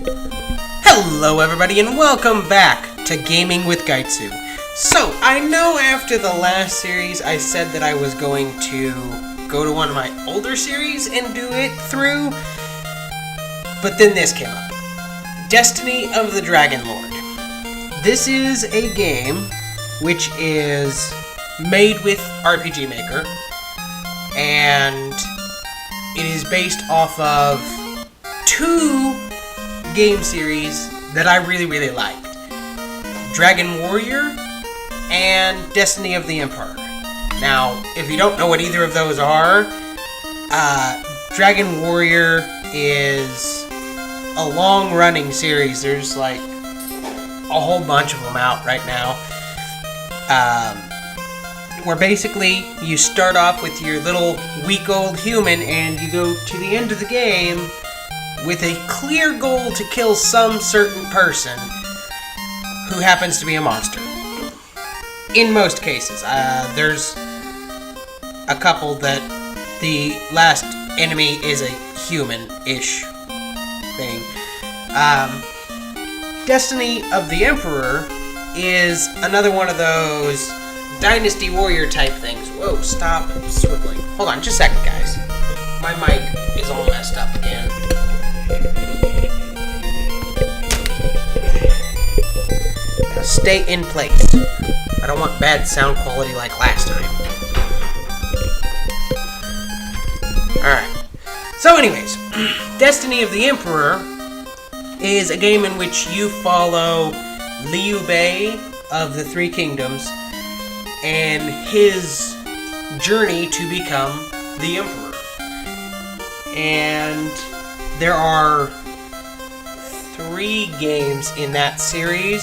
Hello everybody and welcome back to Gaming with Gaitsu. So, I know after the last series I said that I was going to go to one of my older series and do it through, but then this came up. Destiny of the Dragon Lord. This is a game which is made with RPG Maker, and it is based off of two game series that I really liked. Dragon Warrior and Destiny of the Emperor. Now, if you don't know what either of those are, Dragon Warrior is a long-running series. There's like a whole bunch of them out right now. Where basically you start off with your little week-old human and you go to the end of the game with a clear goal to kill some certain person who happens to be a monster. In most cases. There's a couple that the last enemy is a human-ish thing. Destiny of the Emperor is another one of those Dynasty Warrior type things. Whoa, stop swiveling. Hold on, just a second, guys. My mic is all messed up again. Now stay in place. I don't want bad sound quality like last time. Alright. So anyways, Destiny of the Emperor is a game in which you follow Liu Bei of the Three Kingdoms and his journey to become the Emperor. And there are 3 games in that series.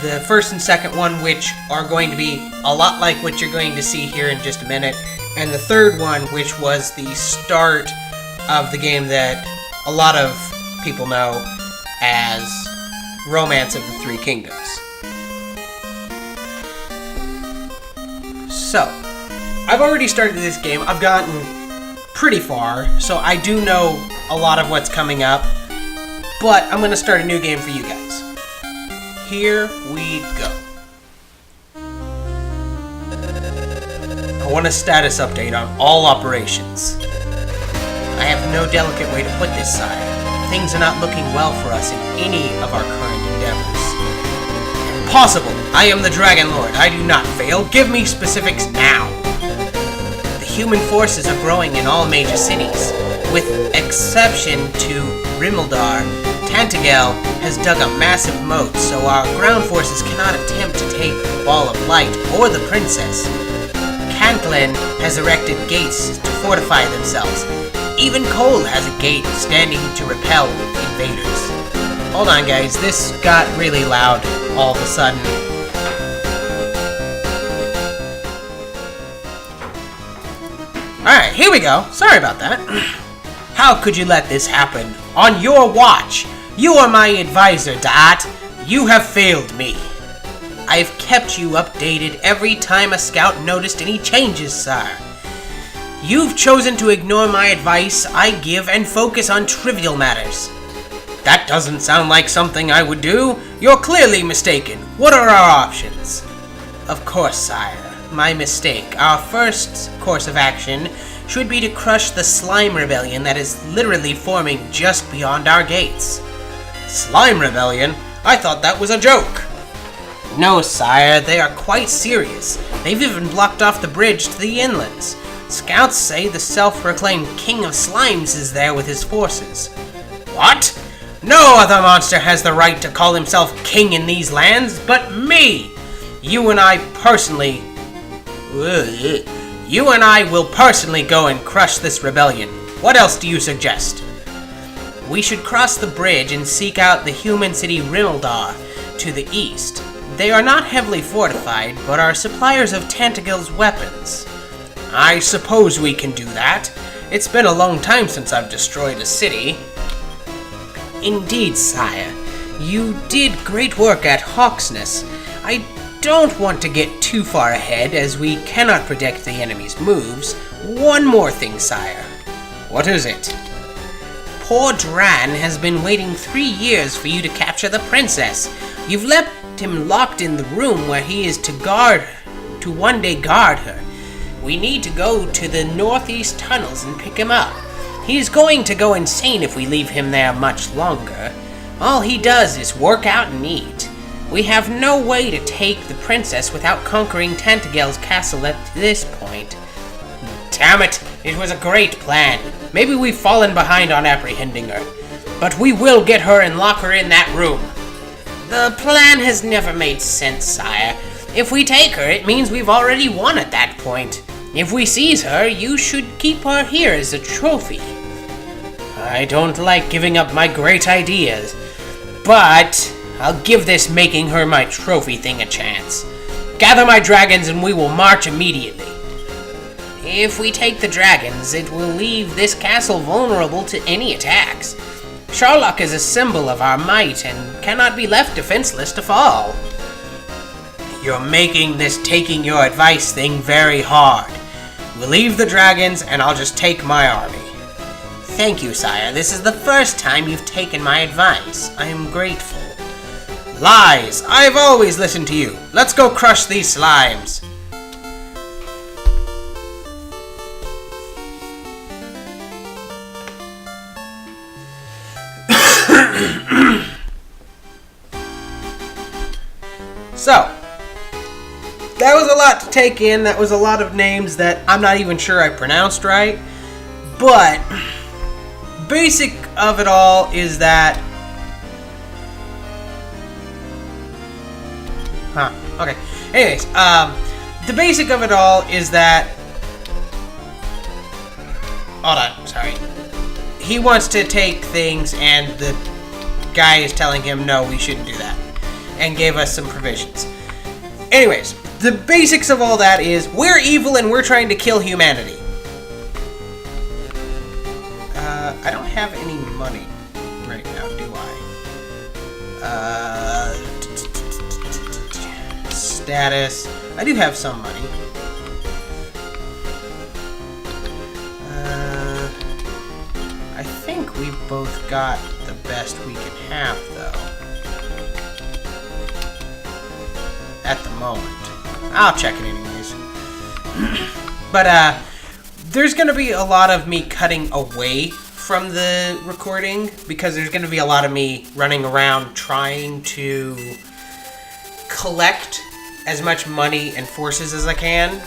The first and second one, which are going to be a lot like what you're going to see here in just a minute. And the third one, which was the start of the game that a lot of people know as Romance of the Three Kingdoms. So, I've already started this game. I've gotten pretty far, so I do know a lot of what's coming up. But I'm going to start a new game for you guys. Here we go. I want a status update on all operations. I have no delicate way to put this, sire. Things are not looking well for us in any of our current endeavors. Impossible! I am the Dragon Lord. I do not fail. Give me specifics now. The human forces are growing in all major cities. With exception to Rimeldar, Tantagel has dug a massive moat, so our ground forces cannot attempt to take the Ball of Light or the Princess. Cantlin has erected gates to fortify themselves. Even Cole has a gate standing to repel invaders. Hold on, guys. This got really loud all of a sudden. Alright, here we go. Sorry about that. How could you let this happen? On your watch! You are my advisor, Da'at. You have failed me. I have kept you updated every time a scout noticed any changes, sire. You've chosen to ignore my advice I give and focus on trivial matters. That doesn't sound like something I would do. You're clearly mistaken. What are our options? Of course, sire. My mistake. Our first course of action should be to crush the slime rebellion that is literally forming just beyond our gates. Slime rebellion? I thought that was a joke. No, sire, they are quite serious. They've even blocked off the bridge to the inlands. Scouts say the self-proclaimed King of Slimes is there with his forces. What? No other monster has the right to call himself king in these lands but me! You and I will personally go and crush this rebellion. What else do you suggest? We should cross the bridge and seek out the human city Rimeldar to the east. They are not heavily fortified, but are suppliers of Tantagel's weapons. I suppose we can do that. It's been a long time since I've destroyed a city. Indeed, sire. You did great work at Hawksness. I don't want to get too far ahead, as we cannot predict the enemy's moves. One more thing, sire. What is it? poor Dran has been waiting 3 years for you to capture the princess. You've left him locked in the room where he is to one day guard her. We need to go to the northeast tunnels and pick him up. He's going to go insane if we leave him there much longer. All he does is work out and eat. We have no way to take the princess without conquering Tantagel's castle at this point. Damn it, it was a great plan. Maybe we've fallen behind on apprehending her. But we will get her and lock her in that room. The plan has never made sense, sire. If we take her, it means we've already won at that point. If we seize her, you should keep her here as a trophy. I don't like giving up my great ideas, but I'll give this making her my trophy thing a chance. Gather my dragons and we will march immediately. If we take the dragons, it will leave this castle vulnerable to any attacks. Sherlock is a symbol of our might and cannot be left defenseless to fall. You're making this taking your advice thing very hard. We'll leave the dragons and I'll just take my army. Thank you, sire. This is the first time you've taken my advice. I am grateful. Lies! I've always listened to you. Let's go crush these slimes. So, that was a lot to take in. That was a lot of names that I'm not even sure I pronounced right. But, basic of it all is that... okay. Anyways, the basic of it all is that... Hold on, sorry. He wants to take things and the guy is telling him, no, we shouldn't do that. And gave us some provisions. Anyways, the basics of all that is, we're evil and we're trying to kill humanity. I don't have any money right now, do I? Status. I do have some money. I think we both got the best we can have, though. At the moment. I'll check it anyways. But, there's gonna be a lot of me cutting away from the recording because there's gonna be a lot of me running around trying to collect as much money and forces as I can.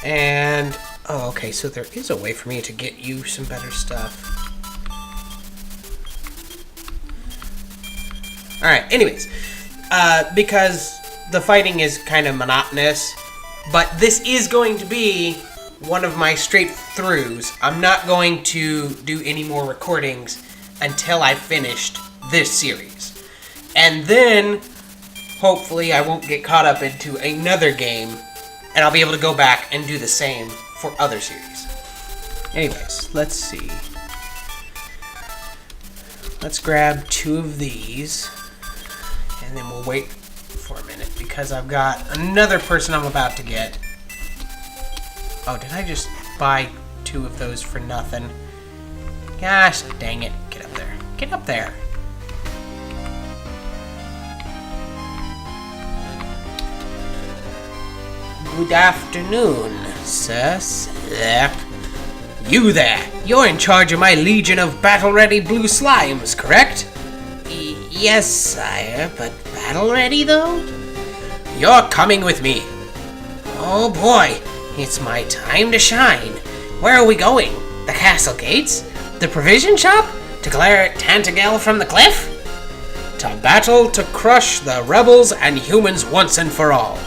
And, oh, okay, so there is a way for me to get you some better stuff. Alright, anyways, because the fighting is kind of monotonous, but this is going to be one of my straight throughs. I'm not going to do any more recordings until I've finished this series. And then, hopefully, I won't get caught up into another game, and I'll be able to go back and do the same for other series. Anyways, let's see. Let's grab 2 of these. And then we'll wait for a minute because I've got another person I'm about to get. Oh, did I just buy 2 of those for nothing? Gosh, dang it. Get up there. Get up there. Good afternoon, Sir Slap. You there. You're in charge of my legion of battle-ready blue slimes, correct? Yes, sire, but battle-ready, though? You're coming with me. Oh, boy. It's my time to shine. Where are we going? The castle gates? The provision shop? To glare at Tantagel from the cliff? To battle to crush the rebels and humans once and for all.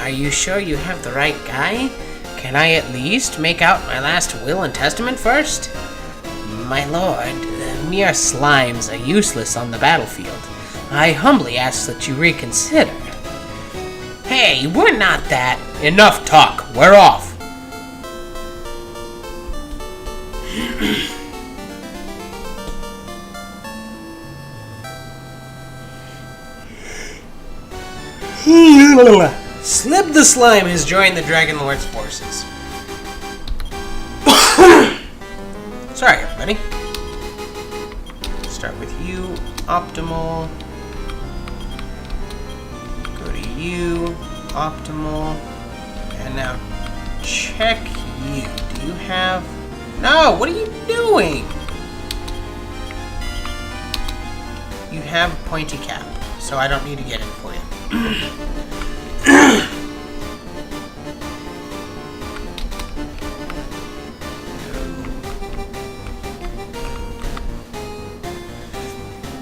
Are you sure you have the right guy? Can I at least make out my last will and testament first? My lord, mere slimes are useless on the battlefield. I humbly ask that you reconsider. Hey, we're not that. Enough talk. We're off. Slib the Slime has joined the Dragon Lord's forces. Sorry, everybody. Start with you, optimal. Go to you, optimal. And now check you. Do you have... No, what are you doing? You have a pointy cap, so I don't need to get it for you.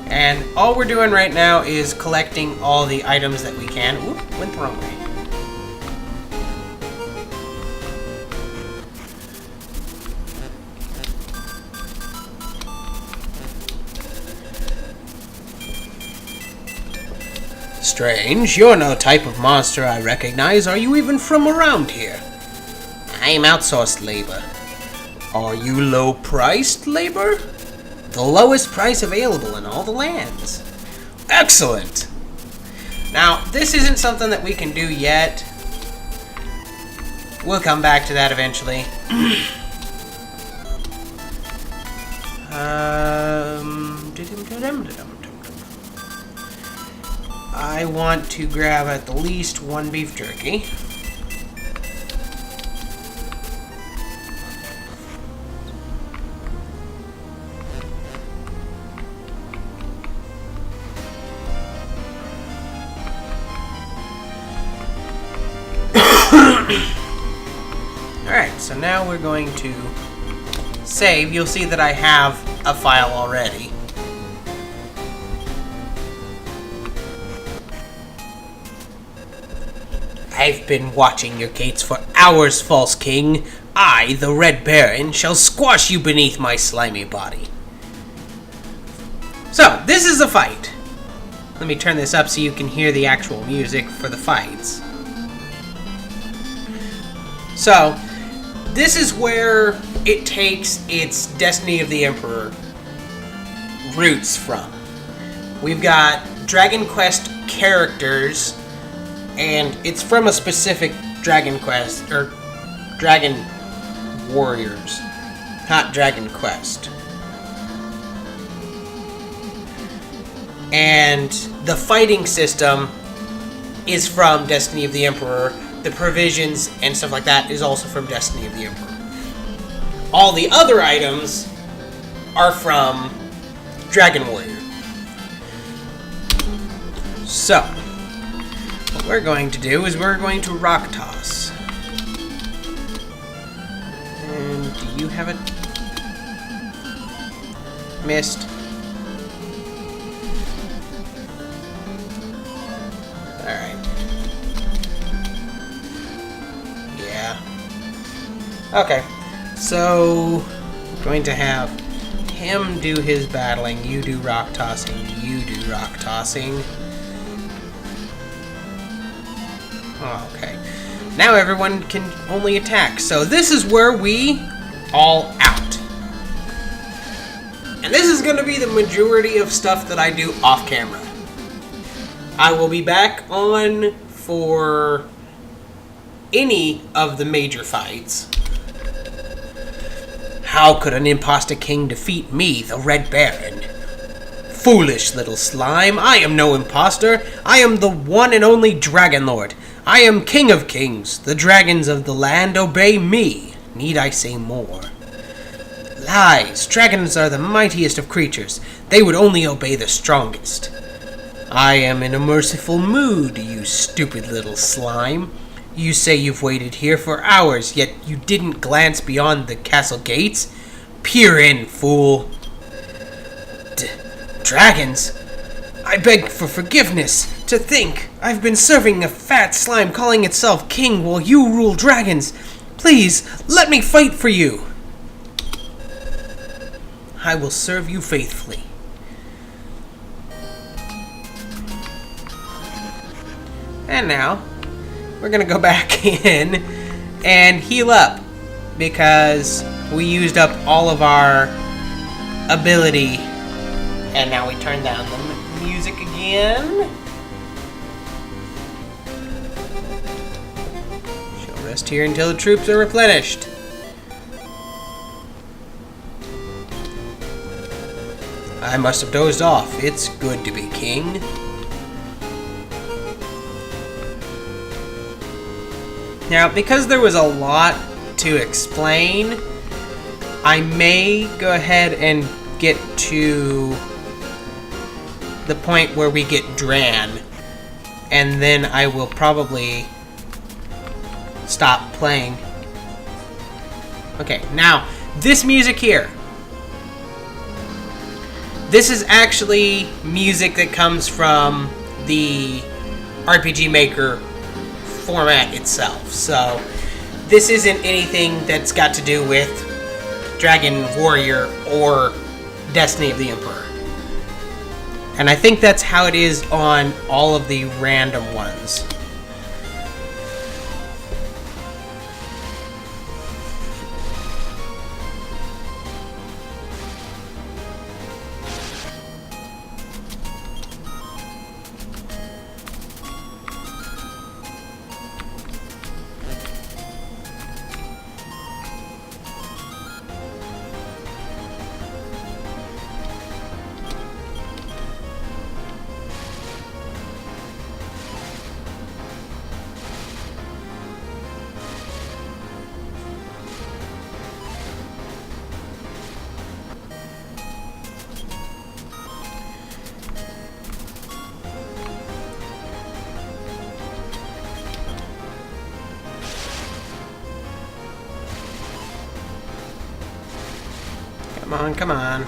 And all we're doing right now is collecting all the items that we can. Oop, went the wrong way. Strange, you're no type of monster I recognize. Are you even from around here? I am outsourced labor. Are you low-priced labor? The lowest price available in all the lands. Excellent! Now, this isn't something that we can do yet. We'll come back to that eventually. I want to grab at the least one beef jerky. Alright, so now we're going to save. You'll see that I have a file already. I've been watching your gates for hours, false king. I, the Red Baron, shall squash you beneath my slimy body. So, this is a fight. Let me turn this up so you can hear the actual music for the fights. So, this is where it takes its Destiny of the Emperor roots from. We've got Dragon Quest characters, and it's from a specific Dragon Quest, or Dragon Warriors, not Dragon Quest. And the fighting system is from Destiny of the Emperor. The provisions and stuff like that is also from Destiny of the Emperor. All the other items are from Dragon Warrior. So, what we're going to do is we're going to rock toss. And do you have it? Missed. Alright. Yeah. Okay. So, I'm going to have him do his battling, you do rock tossing, you do rock tossing. Okay. Now everyone can only attack. So this is where we all out. And this is going to be the majority of stuff that I do off camera. I will be back on for any of the major fights. How could an imposter king defeat me, the Red Baron? Foolish little slime, I am no imposter. I am the one and only Dragon Lord. I am King of Kings. The dragons of the land obey me. Need I say more? Lies. Dragons are the mightiest of creatures. They would only obey the strongest. I am in a merciful mood, you stupid little slime. You say you've waited here for hours, yet you didn't glance beyond the castle gates? Peer in, fool. Dragons? I beg for forgiveness. To think, I've been serving a fat slime calling itself king while you rule dragons. Please, let me fight for you. I will serve you faithfully. And now, we're gonna go back in and heal up because we used up all of our ability. And now we turn down the music again. She'll rest here until the troops are replenished. I must have dozed off. It's good to be king. Now, because there was a lot to explain, I may go ahead and get to the point where we get Dran, and then I will probably stop playing. Okay, now, this music here. This is actually music that comes from the RPG Maker format itself. So, this isn't anything that's got to do with Dragon Warrior or Destiny of the Emperor. And I think that's how it is on all of the random ones. Come on, come on.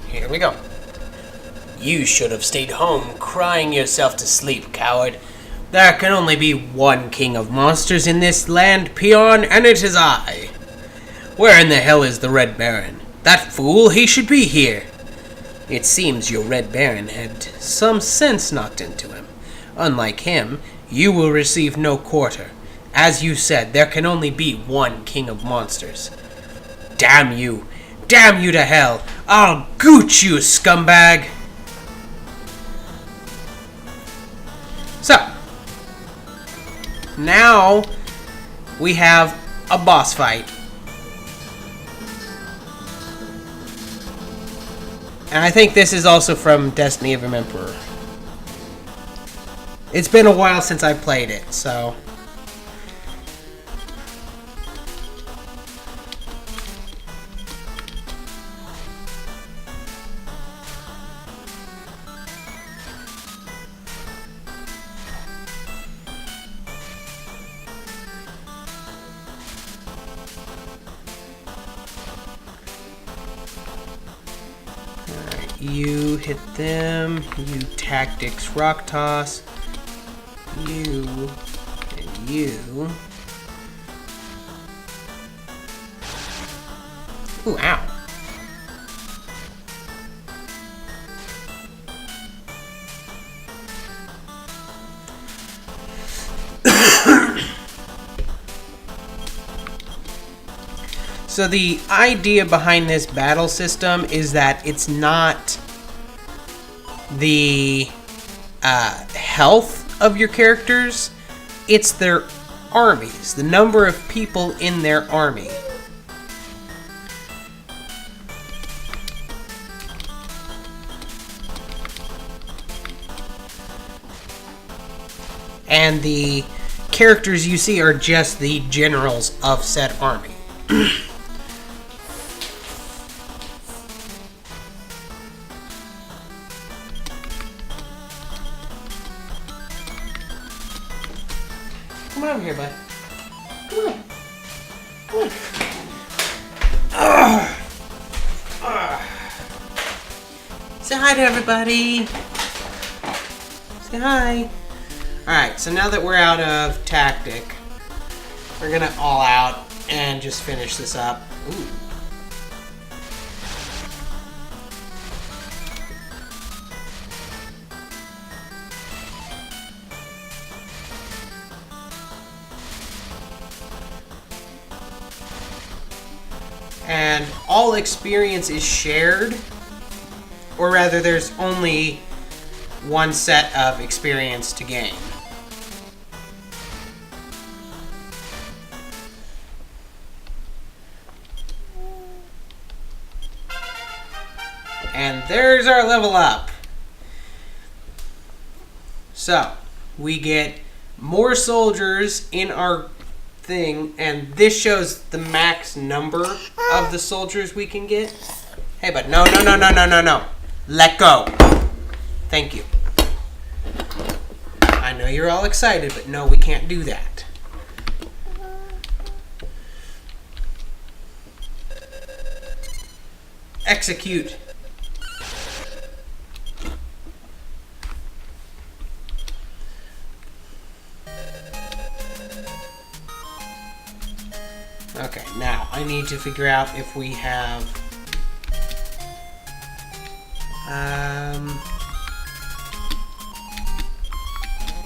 Here we go. You should have stayed home crying yourself to sleep, coward. There can only be one king of monsters in this land, peon, and it is I. Where in the hell is the Red Baron? That fool, he should be here. It seems your Red Baron had some sense knocked into him. Unlike him, you will receive no quarter. As you said, there can only be one king of monsters. Damn you! Damn you to hell! I'll gooch you, scumbag! So, now we have a boss fight. And I think this is also from Destiny of the Emperor. It's been a while since I played it, so... You hit them, you tactics rock toss, you, and you. Ooh, ow. So the idea behind this battle system is that it's not the health of your characters, it's their armies, the number of people in their army. And the characters you see are just the generals of said army. Come on over here, bud. Come on. Come on. Say hi to everybody. Say hi. Alright, so now that we're out of tactic, we're gonna all out and just finish this up. Ooh. And all experience is shared Or rather, there's only one set of experience to gain. And there's our level up. So, we get more soldiers in our thing, and this shows the max number of the soldiers we can get. Hey, but no. Let go. Thank you. I know you're all excited, but no, we can't do that. Execute. Okay, now I need to figure out if we have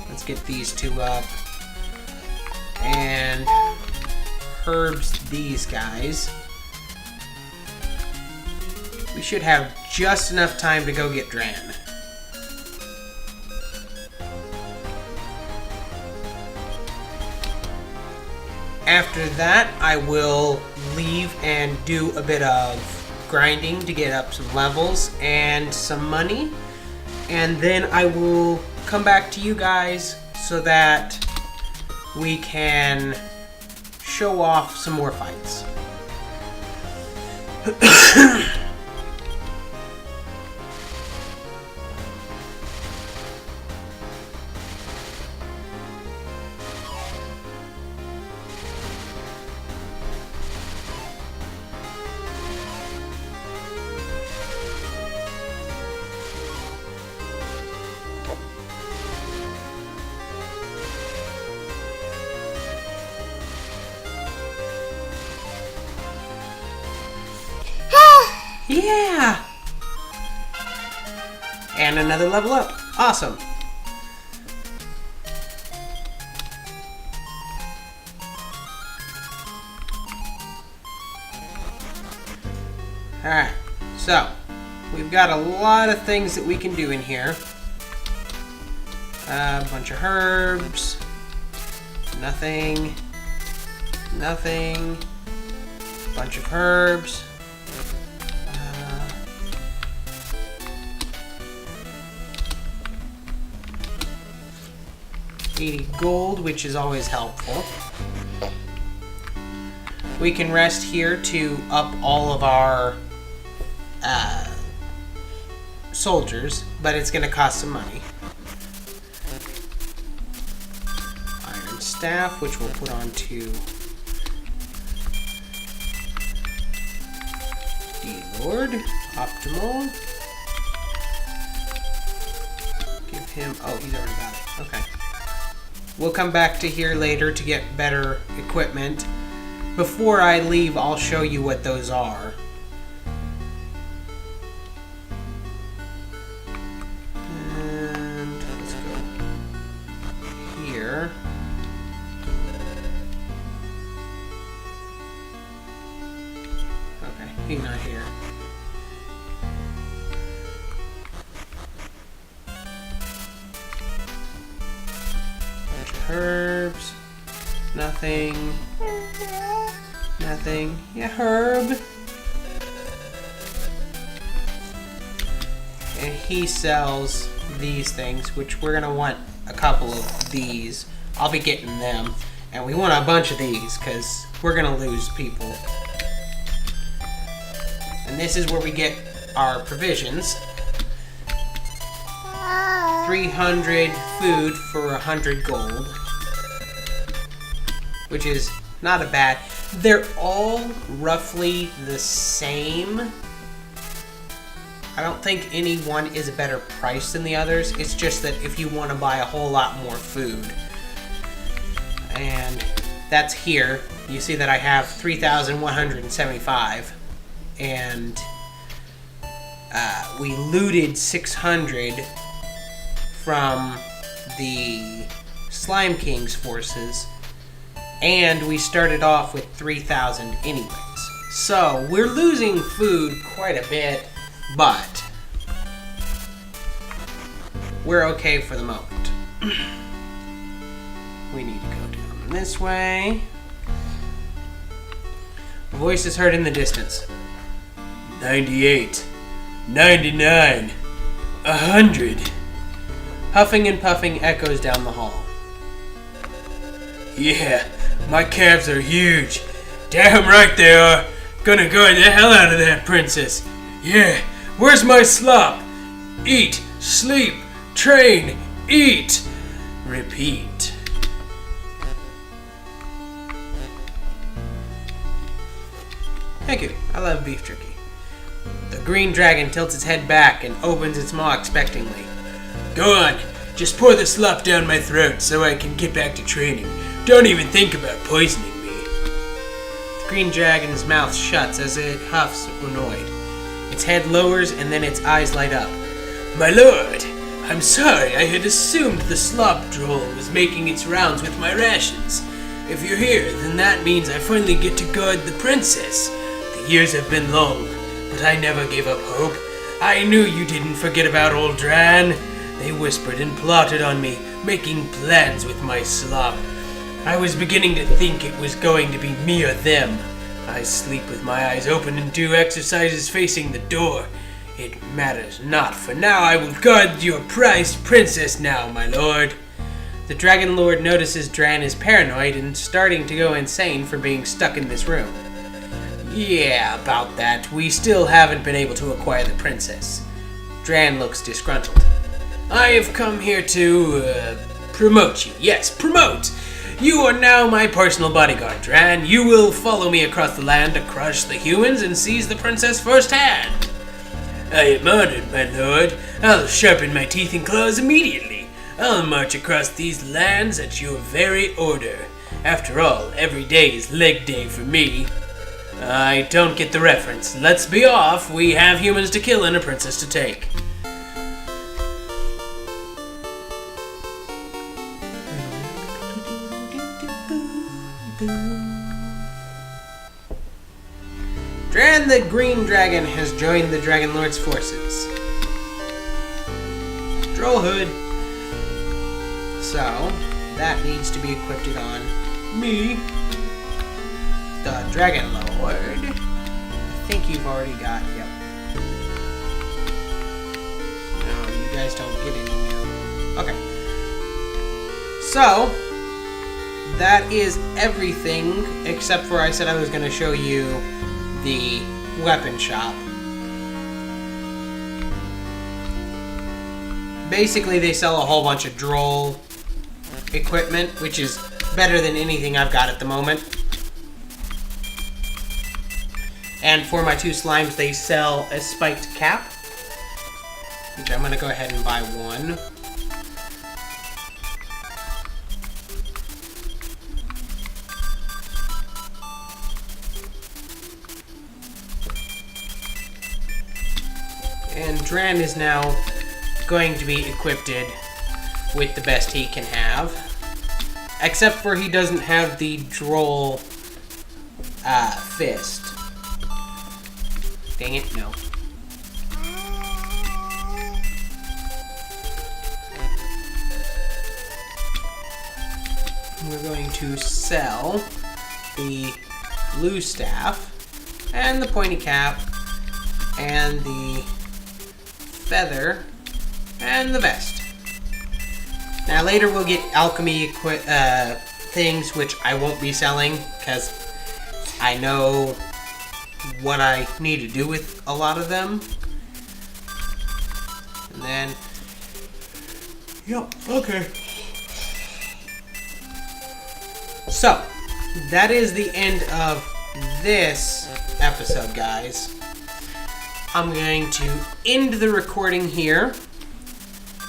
let's get these two up and herbs these guys. We should have just enough time to go get Dran. After that, I will leave and do a bit of grinding to get up some levels and some money. And then I will come back to you guys so that we can show off some more fights. Yeah! And another level up. Awesome. Alright, so we've got a lot of things that we can do in here. A bunch of herbs. Nothing. Nothing. Bunch of herbs. 80 gold, which is always helpful. We can rest here to up all of our soldiers, but it's going to cost some money. Iron staff, which we'll put onto D-Lord. Optimal. Give him... Oh, he's already got it. Okay. We'll come back to here later to get better equipment. Before I leave, I'll show you what those are. And let's go here. Okay, he's not here. Herbs. Nothing. Nothing. Yeah, herb. And he sells these things, which we're going to want a couple of these. I'll be getting them. And we want a bunch of these, because we're going to lose people. And this is where we get our provisions. 300 food for 100 gold. Which is not a bad. They're all roughly the same. I don't think any one is a better price than the others. It's just that if you want to buy a whole lot more food. And that's here. You see that I have 3,175. And we looted 600 from the Slime King's forces. And we started off with 3,000 anyways. So, we're losing food quite a bit, but we're okay for the moment. We need to go down this way. A voice is heard in the distance. 98, 99, 100. Huffing and puffing echoes down the hall. Yeah, my calves are huge. Damn right they are. Gonna guard the hell out of that princess. Yeah, where's my slop? Eat, sleep, train, eat, repeat. Thank you. I love beef jerky. The green dragon tilts its head back and opens its maw expectantly. Go on, just pour the slop down my throat so I can get back to training. Don't even think about poisoning me. The green dragon's mouth shuts as it huffs, annoyed. Its head lowers and then its eyes light up. My lord, I'm sorry. I had assumed the slop droll was making its rounds with my rations. If you're here, then that means I finally get to guard the princess. The years have been long, but I never gave up hope. I knew you didn't forget about old Dran. They whispered and plotted on me, making plans with my slop. I was beginning to think it was going to be me or them. I sleep with my eyes open and do exercises facing the door. It matters not, for now I will guard your prized princess now, my lord. The Dragon Lord notices Dran is paranoid and starting to go insane for being stuck in this room. Yeah, about that. We still haven't been able to acquire the princess. Dran looks disgruntled. I have come here to, promote you. Yes, promote! You are now my personal bodyguard, Dran. You will follow me across the land to crush the humans and seize the princess firsthand. I am honored, my lord. I'll sharpen my teeth and claws immediately. I'll march across these lands at your very order. After all, every day is leg day for me. I don't get the reference. Let's be off. We have humans to kill and a princess to take. Dran the Green Dragon has joined the Dragon Lord's forces. Droll hood. So, that needs to be equipped on me, the Dragon Lord. I think you've already got, yep. No, you guys don't get any new. Okay. So, that is everything, except for I said I was going to show you the weapon shop. Basically, they sell a whole bunch of droll equipment, which is better than anything I've got at the moment. And for my two slimes, they sell a spiked cap, which I'm going to go ahead and buy one. And Dran is now going to be equipped with the best he can have. Except for he doesn't have the droll fist. Dang it, no. We're going to sell the blue staff and the pointy cap and the feather and the vest. Now later we'll get alchemy things, which I won't be selling because I know what I need to do with a lot of them. And then, yep, okay. So, that is the end of this episode, guys. I'm going to end the recording here,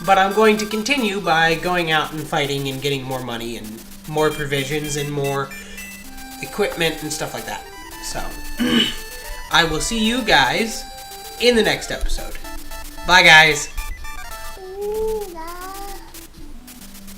but I'm going to continue by going out and fighting and getting more money and more provisions and more equipment and stuff like that. So, I will see you guys in the next episode. Bye, guys.